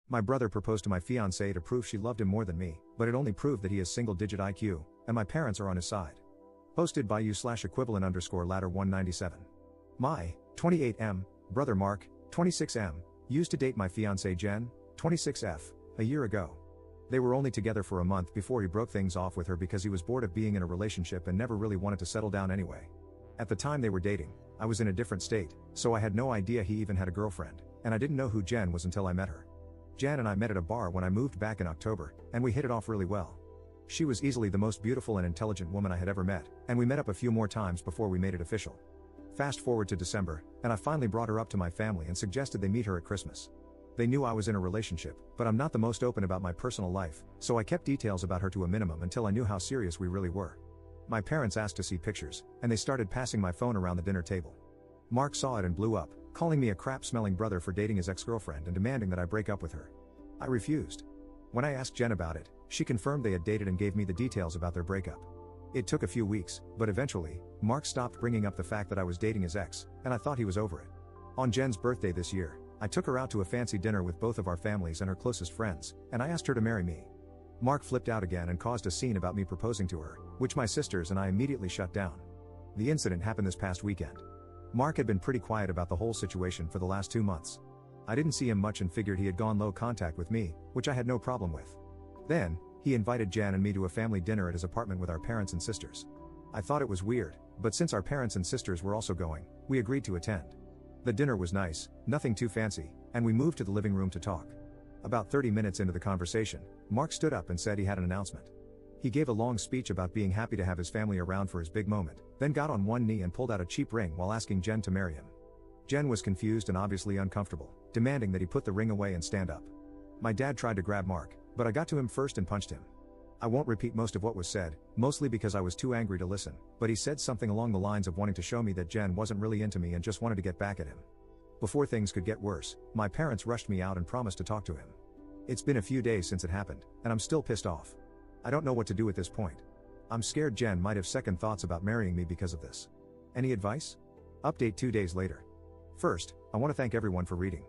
My brother proposed to my fiancée to prove she loved him more than me, but it only proved that he has single-digit IQ, and my parents are on his side. Posted by you/equivalent_ladder 197. My 28M brother Mark, 26M, used to date my fiancée Jen, 26F, a year ago. They were only together for a month before he broke things off with her because he was bored of being in a relationship and never really wanted to settle down anyway. At the time they were dating, I was in a different state, so I had no idea he even had a girlfriend, and I didn't know who Jen was until I met her. Jen and I met at a bar when I moved back in October, and we hit it off really well. She was easily the most beautiful and intelligent woman I had ever met, and we met up a few more times before we made it official. Fast forward to December, and I finally brought her up to my family and suggested they meet her at Christmas. They knew I was in a relationship, but I'm not the most open about my personal life, so I kept details about her to a minimum until I knew how serious we really were. My parents asked to see pictures, and they started passing my phone around the dinner table. Mark saw it and blew up, calling me a crap-smelling brother for dating his ex-girlfriend and demanding that I break up with her. I refused. When I asked Jen about it, she confirmed they had dated and gave me the details about their breakup. It took a few weeks, but eventually, Mark stopped bringing up the fact that I was dating his ex, and I thought he was over it. On Jen's birthday this year, I took her out to a fancy dinner with both of our families and her closest friends, and I asked her to marry me. Mark flipped out again and caused a scene about me proposing to her, which my sisters and I immediately shut down. The incident happened this past weekend. Mark had been pretty quiet about the whole situation for the last 2 months. I didn't see him much and figured he had gone low contact with me, which I had no problem with. Then, he invited Jen and me to a family dinner at his apartment with our parents and sisters. I thought it was weird, but since our parents and sisters were also going, we agreed to attend. The dinner was nice, nothing too fancy, and we moved to the living room to talk. About 30 minutes into the conversation, Mark stood up and said he had an announcement. He gave a long speech about being happy to have his family around for his big moment, then got on one knee and pulled out a cheap ring while asking Jen to marry him. Jen was confused and obviously uncomfortable, demanding that he put the ring away and stand up. My dad tried to grab Mark, but I got to him first and punched him. I won't repeat most of what was said, mostly because I was too angry to listen, but he said something along the lines of wanting to show me that Jen wasn't really into me and just wanted to get back at him. Before things could get worse, my parents rushed me out and promised to talk to him. It's been a few days since it happened, and I'm still pissed off. I don't know what to do at this point. I'm scared Jen might have second thoughts about marrying me because of this. Any advice? Update 2 days later. First, I want to thank everyone for reading.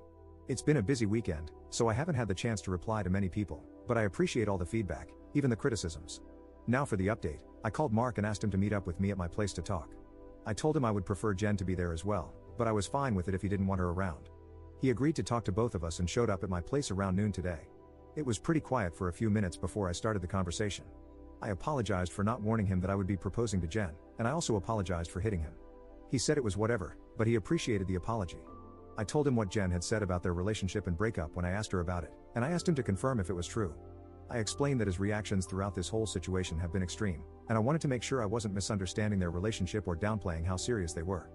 It's been a busy weekend, so I haven't had the chance to reply to many people, but I appreciate all the feedback, even the criticisms. Now for the update, I called Mark and asked him to meet up with me at my place to talk. I told him I would prefer Jen to be there as well, but I was fine with it if he didn't want her around. He agreed to talk to both of us and showed up at my place around noon today. It was pretty quiet for a few minutes before I started the conversation. I apologized for not warning him that I would be proposing to Jen, and I also apologized for hitting him. He said it was whatever, but he appreciated the apology. I told him what Jen had said about their relationship and breakup when I asked her about it, and I asked him to confirm if it was true. I explained that his reactions throughout this whole situation have been extreme, and I wanted to make sure I wasn't misunderstanding their relationship or downplaying how serious they were.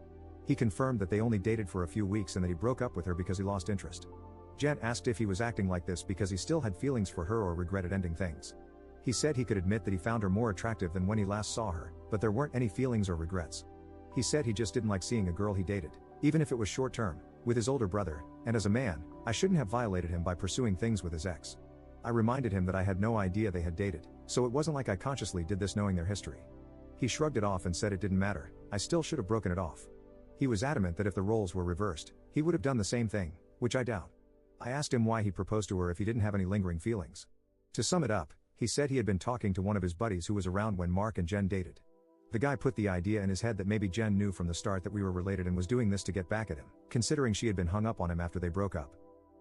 He confirmed that they only dated for a few weeks and that he broke up with her because he lost interest. Jen asked if he was acting like this because he still had feelings for her or regretted ending things. He said he could admit that he found her more attractive than when he last saw her, but there weren't any feelings or regrets. He said he just didn't like seeing a girl he dated, even if it was short term, with his older brother, and as a man, I shouldn't have violated him by pursuing things with his ex. I reminded him that I had no idea they had dated, so it wasn't like I consciously did this knowing their history. He shrugged it off and said it didn't matter, I still should have broken it off. He was adamant that if the roles were reversed, he would have done the same thing, which I doubt. I asked him why he proposed to her if he didn't have any lingering feelings. To sum it up, he said he had been talking to one of his buddies who was around when Mark and Jen dated. The guy put the idea in his head that maybe Jen knew from the start that we were related and was doing this to get back at him, considering she had been hung up on him after they broke up.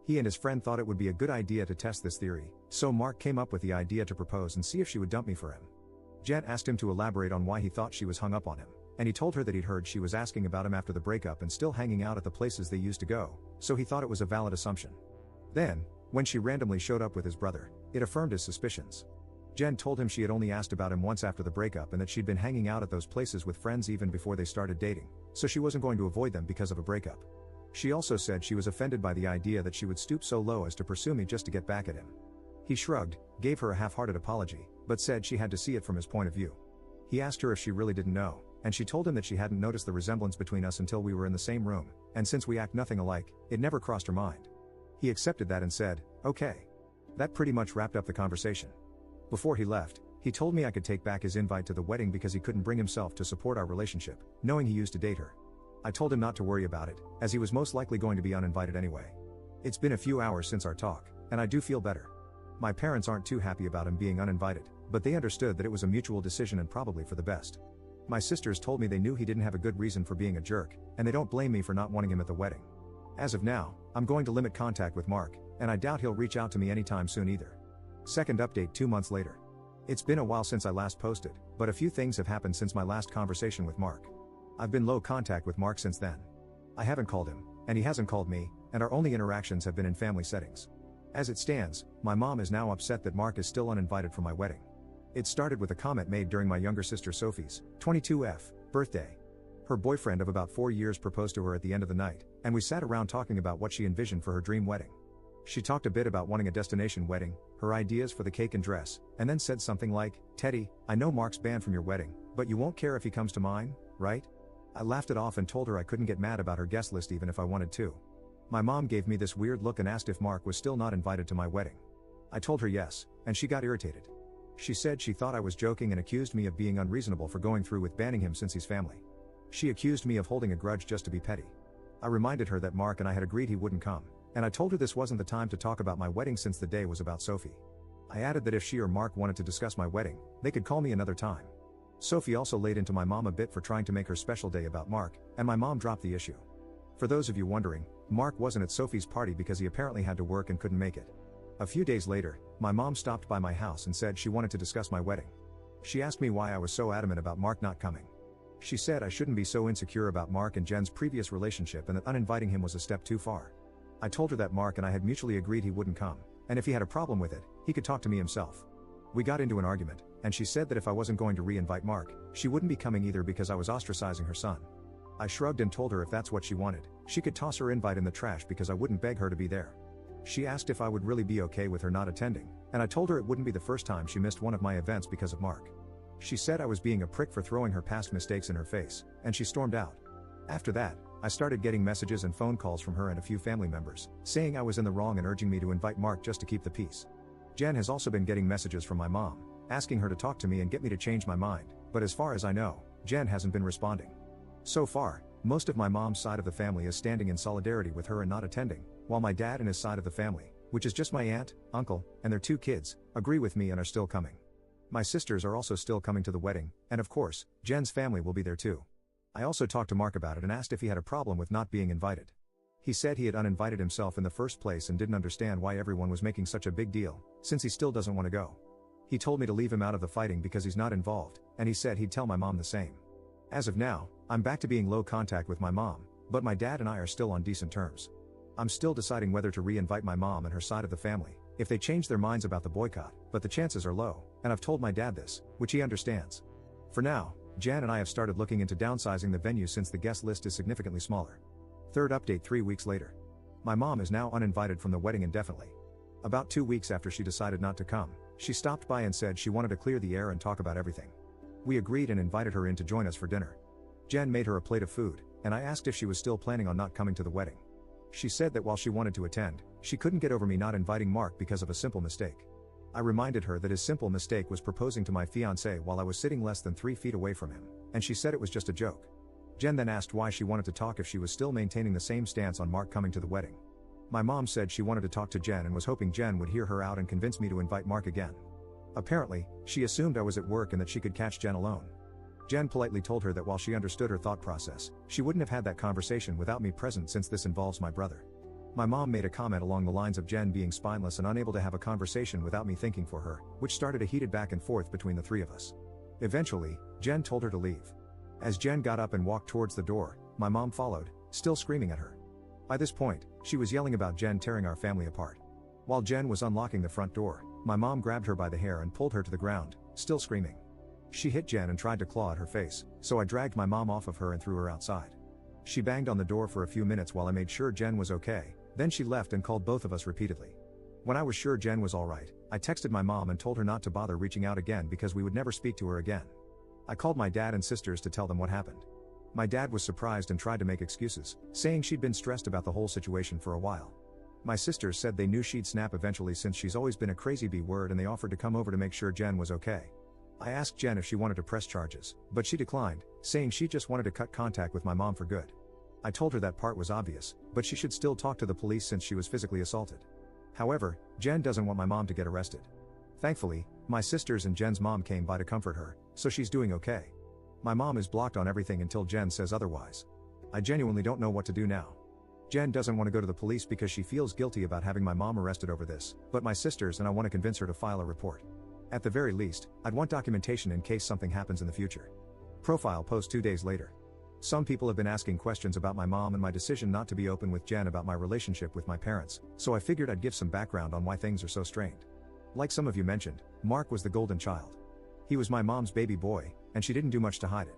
He and his friend thought it would be a good idea to test this theory, so Mark came up with the idea to propose and see if she would dump me for him. Jen asked him to elaborate on why he thought she was hung up on him, and he told her that he'd heard she was asking about him after the breakup and still hanging out at the places they used to go, so he thought it was a valid assumption. Then, when she randomly showed up with his brother, it affirmed his suspicions. Jen told him she had only asked about him once after the breakup and that she'd been hanging out at those places with friends even before they started dating, so she wasn't going to avoid them because of a breakup. She also said she was offended by the idea that she would stoop so low as to pursue me just to get back at him. He shrugged, gave her a half-hearted apology, but said she had to see it from his point of view. He asked her if she really didn't know, and she told him that she hadn't noticed the resemblance between us until we were in the same room, and since we act nothing alike, it never crossed her mind. He accepted that and said, "Okay." That pretty much wrapped up the conversation. Before he left, he told me I could take back his invite to the wedding because he couldn't bring himself to support our relationship, knowing he used to date her. I told him not to worry about it, as he was most likely going to be uninvited anyway. It's been a few hours since our talk, and I do feel better. My parents aren't too happy about him being uninvited, but they understood that it was a mutual decision and probably for the best. My sisters told me they knew he didn't have a good reason for being a jerk, and they don't blame me for not wanting him at the wedding. As of now, I'm going to limit contact with Mark, and I doubt he'll reach out to me anytime soon either. Second update 2 months later. It's been a while since I last posted, but a few things have happened since my last conversation with Mark. I've been low contact with Mark since then. I haven't called him, and he hasn't called me, and our only interactions have been in family settings. As it stands, my mom is now upset that Mark is still uninvited for my wedding. It started with a comment made during my younger sister Sophie's, 22F, birthday. Her boyfriend of about 4 years proposed to her at the end of the night, and we sat around talking about what she envisioned for her dream wedding. She talked a bit about wanting a destination wedding, her ideas for the cake and dress, and then said something like, "Teddy, I know Mark's banned from your wedding, but you won't care if he comes to mine, right?" I laughed it off and told her I couldn't get mad about her guest list even if I wanted to. My mom gave me this weird look and asked if Mark was still not invited to my wedding. I told her yes, and she got irritated. She said she thought I was joking and accused me of being unreasonable for going through with banning him since he's family. She accused me of holding a grudge just to be petty. I reminded her that Mark and I had agreed he wouldn't come, and I told her this wasn't the time to talk about my wedding since the day was about Sophie. I added that if she or Mark wanted to discuss my wedding, they could call me another time. Sophie also laid into my mom a bit for trying to make her special day about Mark, and my mom dropped the issue. For those of you wondering, Mark wasn't at Sophie's party because he apparently had to work and couldn't make it. A few days later, my mom stopped by my house and said she wanted to discuss my wedding. She asked me why I was so adamant about Mark not coming. She said I shouldn't be so insecure about Mark and Jen's previous relationship and that uninviting him was a step too far. I told her that Mark and I had mutually agreed he wouldn't come, and if he had a problem with it, he could talk to me himself. We got into an argument, and she said that if I wasn't going to re-invite Mark, she wouldn't be coming either because I was ostracizing her son. I shrugged and told her if that's what she wanted, she could toss her invite in the trash because I wouldn't beg her to be there. She asked if I would really be okay with her not attending, and I told her it wouldn't be the first time she missed one of my events because of Mark. She said I was being a prick for throwing her past mistakes in her face, and she stormed out. After that, I started getting messages and phone calls from her and a few family members, saying I was in the wrong and urging me to invite Mark just to keep the peace. Jen has also been getting messages from my mom, asking her to talk to me and get me to change my mind, but as far as I know, Jen hasn't been responding. So far, most of my mom's side of the family is standing in solidarity with her and not attending, while my dad and his side of the family, which is just my aunt, uncle, and their 2 kids, agree with me and are still coming. My sisters are also still coming to the wedding, and of course, Jen's family will be there too. I also talked to Mark about it and asked if he had a problem with not being invited. He said he had uninvited himself in the first place and didn't understand why everyone was making such a big deal, since he still doesn't want to go. He told me to leave him out of the fighting because he's not involved, and he said he'd tell my mom the same. As of now, I'm back to being low contact with my mom, but my dad and I are still on decent terms. I'm still deciding whether to re-invite my mom and her side of the family, if they change their minds about the boycott, but the chances are low, and I've told my dad this, which he understands. For now, Jan and I have started looking into downsizing the venue since the guest list is significantly smaller. Third update 3 weeks later. My mom is now uninvited from the wedding indefinitely. About 2 weeks after she decided not to come, she stopped by and said she wanted to clear the air and talk about everything. We agreed and invited her in to join us for dinner. Jen made her a plate of food, and I asked if she was still planning on not coming to the wedding. She said that while she wanted to attend, she couldn't get over me not inviting Mark because of a simple mistake. I reminded her that his simple mistake was proposing to my fiance while I was sitting less than 3 feet away from him, and she said it was just a joke. Jen then asked why she wanted to talk if she was still maintaining the same stance on Mark coming to the wedding. My mom said she wanted to talk to Jen and was hoping Jen would hear her out and convince me to invite Mark again. Apparently, she assumed I was at work and that she could catch Jen alone. Jen politely told her that while she understood her thought process, she wouldn't have had that conversation without me present since this involves my brother. My mom made a comment along the lines of Jen being spineless and unable to have a conversation without me thinking for her, which started a heated back and forth between the 3 of us. Eventually, Jen told her to leave. As Jen got up and walked towards the door, my mom followed, still screaming at her. By this point, she was yelling about Jen tearing our family apart. While Jen was unlocking the front door, my mom grabbed her by the hair and pulled her to the ground, still screaming. She hit Jen and tried to claw at her face, so I dragged my mom off of her and threw her outside. She banged on the door for a few minutes while I made sure Jen was okay, then she left and called both of us repeatedly. When I was sure Jen was alright, I texted my mom and told her not to bother reaching out again because we would never speak to her again. I called my dad and sisters to tell them what happened. My dad was surprised and tried to make excuses, saying she'd been stressed about the whole situation for a while. My sisters said they knew she'd snap eventually since she's always been a crazy B-word, and they offered to come over to make sure Jen was okay. I asked Jen if she wanted to press charges, but she declined, saying she just wanted to cut contact with my mom for good. I told her that part was obvious, but she should still talk to the police since she was physically assaulted. However, Jen doesn't want my mom to get arrested. Thankfully, my sisters and Jen's mom came by to comfort her, so she's doing okay. My mom is blocked on everything until Jen says otherwise. I genuinely don't know what to do now. Jen doesn't want to go to the police because she feels guilty about having my mom arrested over this, but my sisters and I want to convince her to file a report. At the very least, I'd want documentation in case something happens in the future. Profile post 2 days later. Some people have been asking questions about my mom and my decision not to be open with Jen about my relationship with my parents, so I figured I'd give some background on why things are so strained. Like some of you mentioned, Mark was the golden child. He was my mom's baby boy, and she didn't do much to hide it.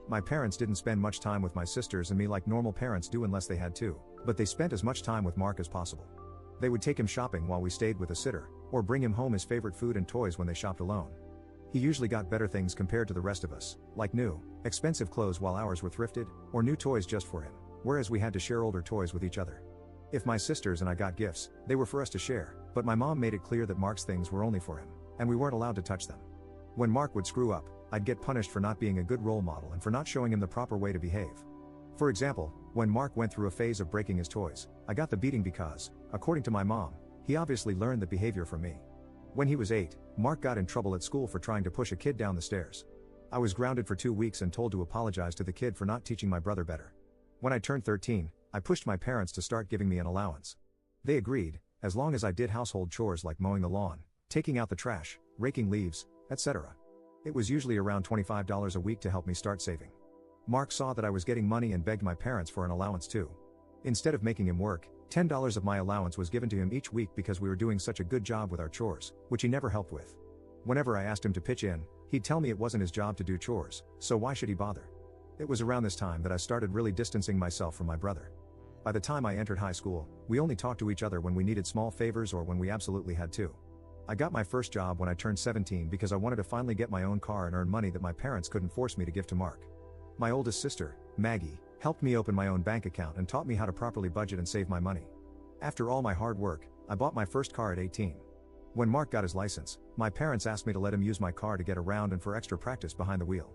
My parents didn't spend much time with my sisters and me like normal parents do unless they had to, but they spent as much time with Mark as possible. They would take him shopping while we stayed with a sitter, or bring him home his favorite food and toys when they shopped alone. He usually got better things compared to the rest of us, like new, expensive clothes while ours were thrifted, or new toys just for him, whereas we had to share older toys with each other. If my sisters and I got gifts, they were for us to share, but my mom made it clear that Mark's things were only for him, and we weren't allowed to touch them. When Mark would screw up, I'd get punished for not being a good role model and for not showing him the proper way to behave. For example, when Mark went through a phase of breaking his toys, I got the beating because, according to my mom, he obviously learned the behavior from me. When he was 8, Mark got in trouble at school for trying to push a kid down the stairs. I was grounded for 2 weeks and told to apologize to the kid for not teaching my brother better. When I turned 13, I pushed my parents to start giving me an allowance. They agreed, as long as I did household chores like mowing the lawn, taking out the trash, raking leaves, etc. It was usually around $25 a week to help me start saving. Mark saw that I was getting money and begged my parents for an allowance too. Instead of making him work, $10 of my allowance was given to him each week because we were doing such a good job with our chores, which he never helped with. Whenever I asked him to pitch in, he'd tell me it wasn't his job to do chores, so why should he bother? It was around this time that I started really distancing myself from my brother. By the time I entered high school, we only talked to each other when we needed small favors or when we absolutely had to. I got my first job when I turned 17 because I wanted to finally get my own car and earn money that my parents couldn't force me to give to Mark. My oldest sister, Maggie, helped me open my own bank account and taught me how to properly budget and save my money. After all my hard work, I bought my first car at 18. When Mark got his license, my parents asked me to let him use my car to get around and for extra practice behind the wheel.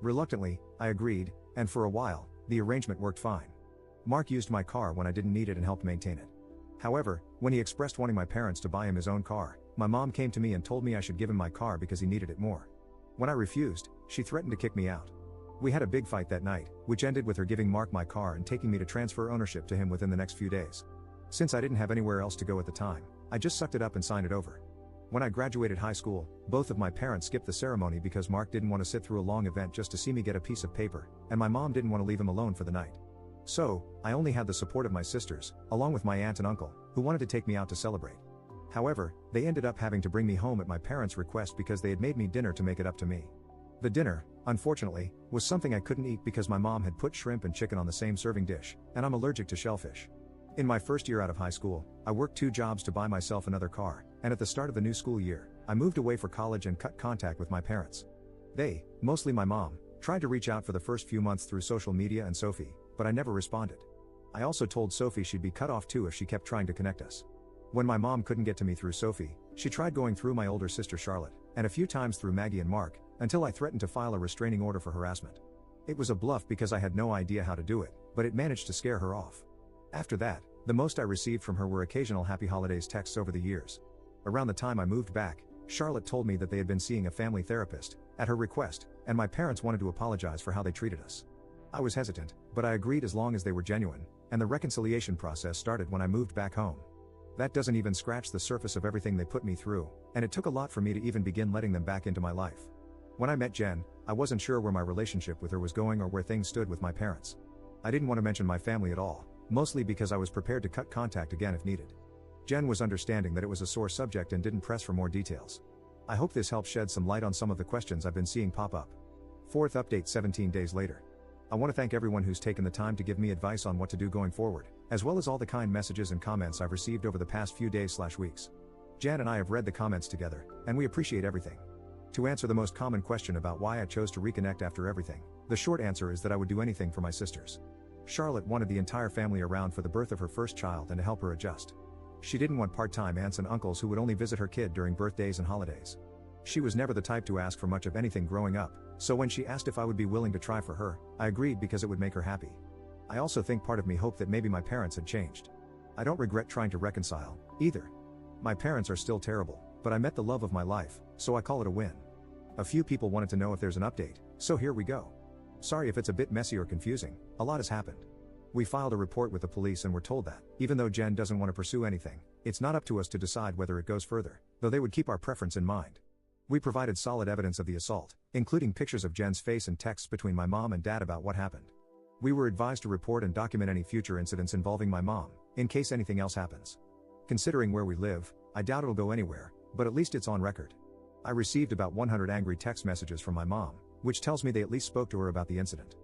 Reluctantly, I agreed, and for a while, the arrangement worked fine. Mark used my car when I didn't need it and helped maintain it. However, when he expressed wanting my parents to buy him his own car, my mom came to me and told me I should give him my car because he needed it more. When I refused, she threatened to kick me out. We had a big fight that night, which ended with her giving Mark my car and taking me to transfer ownership to him within the next few days. Since I didn't have anywhere else to go at the time, I just sucked it up and signed it over. When I graduated high school, both of my parents skipped the ceremony because Mark didn't want to sit through a long event just to see me get a piece of paper, and my mom didn't want to leave him alone for the night. So, I only had the support of my sisters, along with my aunt and uncle, who wanted to take me out to celebrate. However, they ended up having to bring me home at my parents' request because they had made me dinner to make it up to me. The dinner, unfortunately, was something I couldn't eat because my mom had put shrimp and chicken on the same serving dish, and I'm allergic to shellfish. In my first year out of high school, I worked 2 jobs to buy myself another car, and at the start of the new school year, I moved away for college and cut contact with my parents. They, mostly my mom, tried to reach out for the first few months through social media and Sophie, but I never responded. I also told Sophie she'd be cut off too if she kept trying to connect us. When my mom couldn't get to me through Sophie, she tried going through my older sister Charlotte, and a few times through Maggie and Mark, until I threatened to file a restraining order for harassment. It was a bluff because I had no idea how to do it, but it managed to scare her off. After that, the most I received from her were occasional happy holidays texts over the years. Around the time I moved back, Charlotte told me that they had been seeing a family therapist, at her request, and my parents wanted to apologize for how they treated us. I was hesitant, but I agreed as long as they were genuine, and the reconciliation process started when I moved back home. That doesn't even scratch the surface of everything they put me through, and it took a lot for me to even begin letting them back into my life. When I met Jen, I wasn't sure where my relationship with her was going or where things stood with my parents. I didn't want to mention my family at all, mostly because I was prepared to cut contact again if needed. Jen was understanding that it was a sore subject and didn't press for more details. I hope this helps shed some light on some of the questions I've been seeing pop up. 4th update 17 days later. I want to thank everyone who's taken the time to give me advice on what to do going forward, as well as all the kind messages and comments I've received over the past few days/weeks. Jan and I have read the comments together, and we appreciate everything. To answer the most common question about why I chose to reconnect after everything, the short answer is that I would do anything for my sisters. Charlotte wanted the entire family around for the birth of her first child and to help her adjust. She didn't want part-time aunts and uncles who would only visit her kid during birthdays and holidays. She was never the type to ask for much of anything growing up, so when she asked if I would be willing to try for her, I agreed because it would make her happy. I also think part of me hoped that maybe my parents had changed. I don't regret trying to reconcile, either. My parents are still terrible, but I met the love of my life, so I call it a win. A few people wanted to know if there's an update, so here we go. Sorry if it's a bit messy or confusing, a lot has happened. We filed a report with the police and were told that, even though Jen doesn't want to pursue anything, it's not up to us to decide whether it goes further, though they would keep our preference in mind. We provided solid evidence of the assault, including pictures of Jen's face and texts between my mom and dad about what happened. We were advised to report and document any future incidents involving my mom, in case anything else happens. Considering where we live, I doubt it'll go anywhere, but at least it's on record. I received about 100 angry text messages from my mom, which tells me they at least spoke to her about the incident.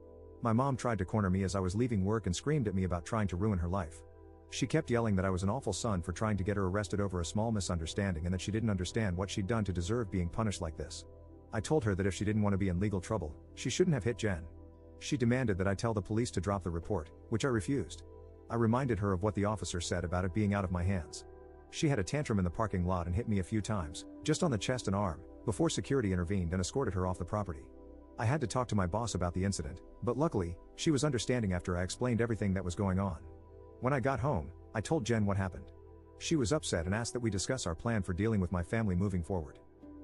My mom tried to corner me as I was leaving work and screamed at me about trying to ruin her life. She kept yelling that I was an awful son for trying to get her arrested over a small misunderstanding and that she didn't understand what she'd done to deserve being punished like this. I told her that if she didn't want to be in legal trouble, she shouldn't have hit Jen. She demanded that I tell the police to drop the report, which I refused. I reminded her of what the officer said about it being out of my hands. She had a tantrum in the parking lot and hit me a few times, just on the chest and arm, before security intervened and escorted her off the property. I had to talk to my boss about the incident, but luckily, she was understanding after I explained everything that was going on. When I got home, I told Jen what happened. She was upset and asked that we discuss our plan for dealing with my family moving forward.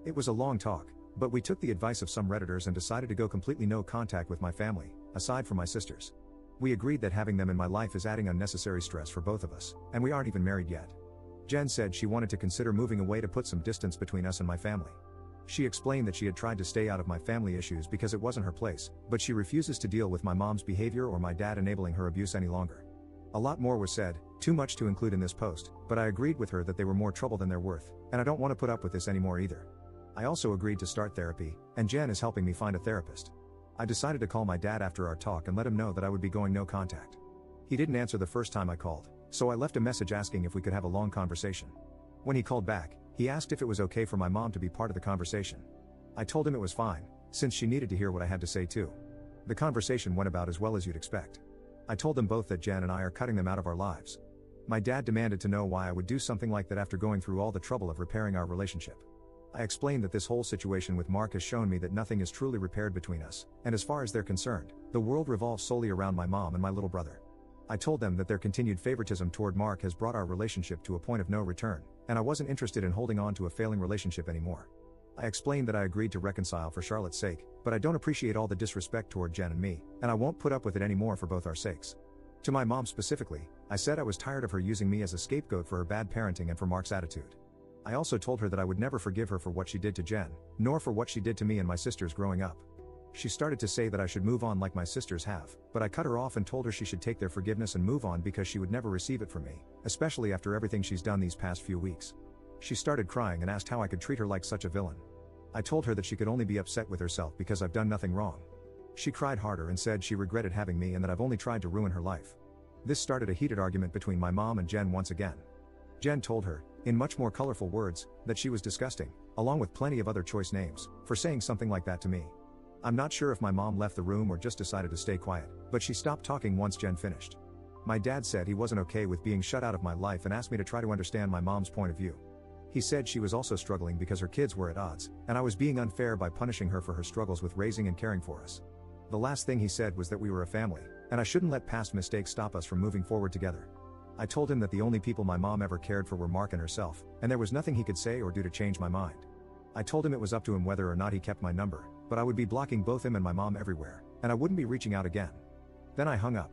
It was a long talk, but we took the advice of some Redditors and decided to go completely no contact with my family, aside from my sisters. We agreed that having them in my life is adding unnecessary stress for both of us, and we aren't even married yet. Jen said she wanted to consider moving away to put some distance between us and my family. She explained that she had tried to stay out of my family issues because it wasn't her place, but she refuses to deal with my mom's behavior or my dad enabling her abuse any longer. A lot more was said, too much to include in this post, but I agreed with her that they were more trouble than they're worth, and I don't want to put up with this anymore either. I also agreed to start therapy, and Jen is helping me find a therapist. I decided to call my dad after our talk and let him know that I would be going no contact. He didn't answer the first time I called, so I left a message asking if we could have a long conversation. When he called back, he asked if it was okay for my mom to be part of the conversation. I told him it was fine, since she needed to hear what I had to say too. The conversation went about as well as you'd expect. I told them both that Jen and I are cutting them out of our lives. My dad demanded to know why I would do something like that after going through all the trouble of repairing our relationship. I explained that this whole situation with Mark has shown me that nothing is truly repaired between us, and as far as they're concerned, the world revolves solely around my mom and my little brother. I told them that their continued favoritism toward Mark has brought our relationship to a point of no return, and I wasn't interested in holding on to a failing relationship anymore. I explained that I agreed to reconcile for Charlotte's sake, but I don't appreciate all the disrespect toward Jen and me, and I won't put up with it anymore for both our sakes. To my mom specifically, I said I was tired of her using me as a scapegoat for her bad parenting and for Mark's attitude. I also told her that I would never forgive her for what she did to Jen, nor for what she did to me and my sisters growing up. She started to say that I should move on like my sisters have, but I cut her off and told her she should take their forgiveness and move on because she would never receive it from me, especially after everything she's done these past few weeks. She started crying and asked how I could treat her like such a villain. I told her that she could only be upset with herself because I've done nothing wrong. She cried harder and said she regretted having me and that I've only tried to ruin her life. This started a heated argument between my mom and Jen once again. Jen told her, in much more colorful words, that she was disgusting, along with plenty of other choice names, for saying something like that to me. I'm not sure if my mom left the room or just decided to stay quiet, but she stopped talking once Jen finished. My dad said he wasn't okay with being shut out of my life and asked me to try to understand my mom's point of view. He said she was also struggling because her kids were at odds, and I was being unfair by punishing her for her struggles with raising and caring for us. The last thing he said was that we were a family, and I shouldn't let past mistakes stop us from moving forward together. I told him that the only people my mom ever cared for were Mark and herself, and there was nothing he could say or do to change my mind. I told him it was up to him whether or not he kept my number, but I would be blocking both him and my mom everywhere, and I wouldn't be reaching out again. Then I hung up.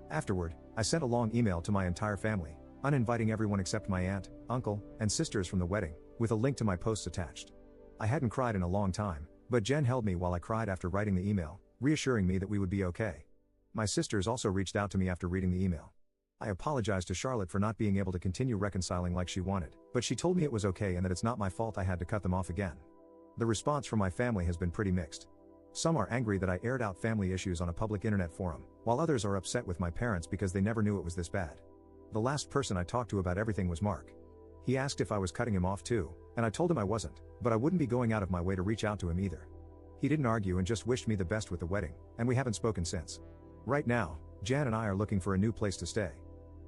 Afterward, I sent a long email to my entire family, uninviting everyone except my aunt, uncle, and sisters from the wedding, with a link to my posts attached. I hadn't cried in a long time, but Jen held me while I cried after writing the email, reassuring me that we would be okay. My sisters also reached out to me after reading the email. I apologized to Charlotte for not being able to continue reconciling like she wanted, but she told me it was okay and that it's not my fault I had to cut them off again. The response from my family has been pretty mixed. Some are angry that I aired out family issues on a public internet forum, while others are upset with my parents because they never knew it was this bad. The last person I talked to about everything was Mark. He asked if I was cutting him off too, and I told him I wasn't, but I wouldn't be going out of my way to reach out to him either. He didn't argue and just wished me the best with the wedding, and we haven't spoken since. Right now, Jan and I are looking for a new place to stay.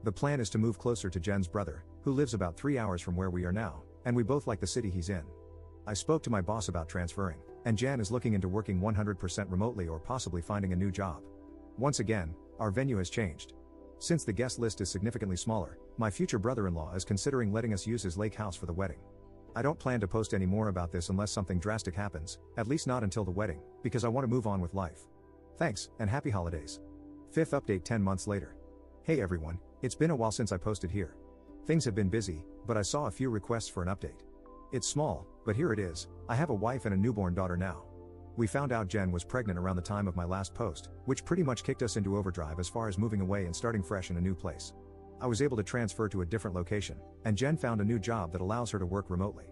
The plan is to move closer to Jen's brother, who lives about 3 hours from where we are now, and we both like the city he's in. I spoke to my boss about transferring, and Jan is looking into working 100% remotely or possibly finding a new job. Once again, our venue has changed. Since the guest list is significantly smaller, my future brother-in-law is considering letting us use his lake house for the wedding. I don't plan to post any more about this unless something drastic happens, at least not until the wedding, because I want to move on with life. Thanks, and happy holidays. Fifth update 10 months later. Hey everyone, it's been a while since I posted here. Things have been busy, but I saw a few requests for an update. It's small, but here it is. I have a wife and a newborn daughter now. We found out Jen was pregnant around the time of my last post, which pretty much kicked us into overdrive as far as moving away and starting fresh in a new place. I was able to transfer to a different location, and Jen found a new job that allows her to work remotely.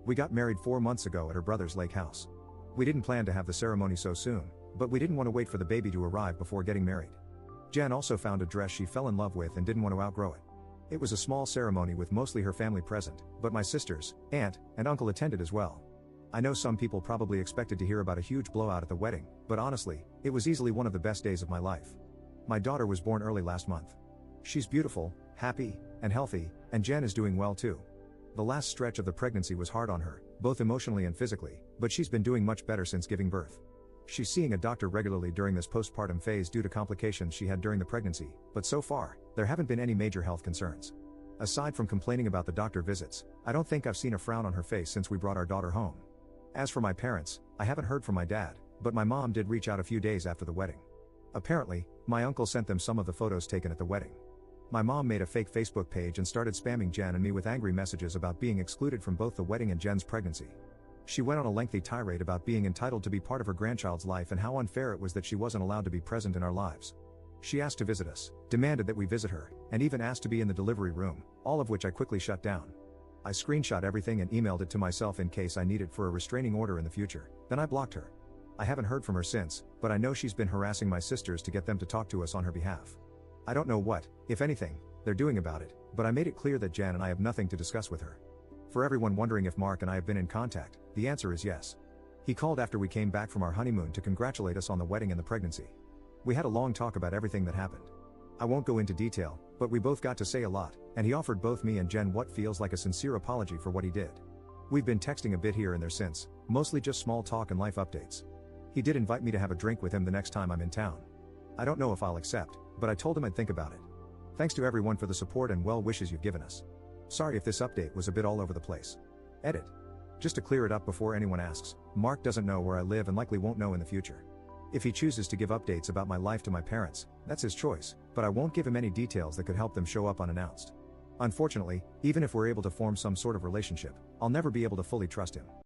We got married 4 months ago at her brother's lake house. We didn't plan to have the ceremony so soon, but we didn't want to wait for the baby to arrive before getting married. Jen also found a dress she fell in love with and didn't want to outgrow it. It was a small ceremony with mostly her family present, but my sisters, aunt, and uncle attended as well. I know some people probably expected to hear about a huge blowout at the wedding, but honestly, it was easily one of the best days of my life. My daughter was born early last month. She's beautiful, happy, and healthy, and Jen is doing well too. The last stretch of the pregnancy was hard on her, both emotionally and physically, but she's been doing much better since giving birth. She's seeing a doctor regularly during this postpartum phase due to complications she had during the pregnancy, but so far, there haven't been any major health concerns. Aside from complaining about the doctor visits, I don't think I've seen a frown on her face since we brought our daughter home. As for my parents, I haven't heard from my dad, but my mom did reach out a few days after the wedding. Apparently, my uncle sent them some of the photos taken at the wedding. My mom made a fake Facebook page and started spamming Jen and me with angry messages about being excluded from both the wedding and Jen's pregnancy. She went on a lengthy tirade about being entitled to be part of her grandchild's life and how unfair it was that she wasn't allowed to be present in our lives. She asked to visit us, demanded that we visit her, and even asked to be in the delivery room, all of which I quickly shut down. I screenshot everything and emailed it to myself in case I need it for a restraining order in the future, then I blocked her. I haven't heard from her since, but I know she's been harassing my sisters to get them to talk to us on her behalf. I don't know what, if anything, they're doing about it, but I made it clear that Jen and I have nothing to discuss with her. For everyone wondering if Mark and I have been in contact, the answer is yes. He called after we came back from our honeymoon to congratulate us on the wedding and the pregnancy. We had a long talk about everything that happened. I won't go into detail, but we both got to say a lot, and he offered both me and Jen what feels like a sincere apology for what he did. We've been texting a bit here and there since, mostly just small talk and life updates. He did invite me to have a drink with him the next time I'm in town. I don't know if I'll accept, but I told him I'd think about it. Thanks to everyone for the support and well wishes you've given us. Sorry if this update was a bit all over the place. Edit. Just to clear it up before anyone asks, Mark doesn't know where I live and likely won't know in the future. If he chooses to give updates about my life to my parents, that's his choice, but I won't give him any details that could help them show up unannounced. Unfortunately, even if we're able to form some sort of relationship, I'll never be able to fully trust him.